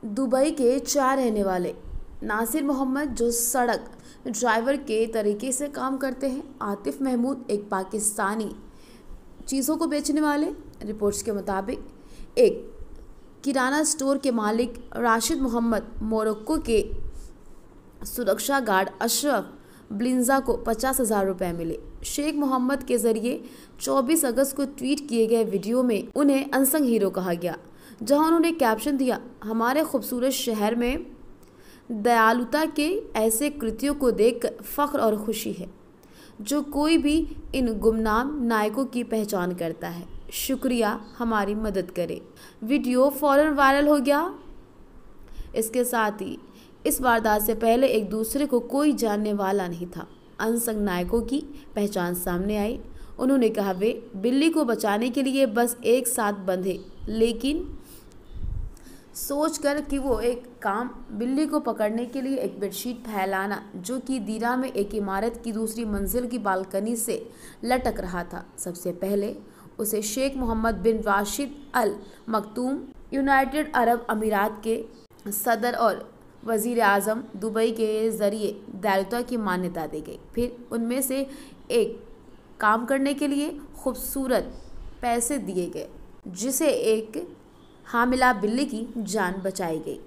Dubai के 4 रहने वाले नासिर मोहम्मद जो सड़क ड्राइवर के तरीके से काम करते हैं, आतिफ महमूद एक पाकिस्तानी चीज़ों को बेचने वाले, रिपोर्ट्स के मुताबिक एक किराना स्टोर के मालिक राशिद मोहम्मद, मोरक्को के सुरक्षा गार्ड अशरफ ब्लिंजा को 50,000 रुपये मिले। शेख मोहम्मद के जरिए 24 अगस्त को ट्वीट किए गए वीडियो में उन्हें अनसंग हीरो कहा गया, जहां उन्होंने कैप्शन दिया, हमारे खूबसूरत शहर में दयालुता के ऐसे कृत्यों को देखकर फ़ख्र और खुशी है। जो कोई भी इन गुमनाम नायकों की पहचान करता है, शुक्रिया, हमारी मदद करे। वीडियो फौरन वायरल हो गया। इसके साथ ही इस वारदात से पहले एक दूसरे को कोई जानने वाला नहीं था। अनसंग नायकों की पहचान सामने आई। उन्होंने कहा वे बिल्ली को बचाने के लिए बस एक साथ बंधे, लेकिन सोचकर कि वो एक काम बिल्ली को पकड़ने के लिए एक बेडशीट फैलाना जो कि दीरा में एक इमारत की दूसरी मंजिल की बालकनी से लटक रहा था। सबसे पहले उसे शेख मोहम्मद बिन राशिद अल मखतूम, यूनाइटेड अरब अमीरात के सदर और वज़ीर आज़म दुबई के ज़रिए दयालुता की मान्यता दी गई। फिर उनमें से एक काम करने के लिए खूबसूरत पैसे दिए गए, जिसे एक हामिला बिल्ली की जान बचाई गई।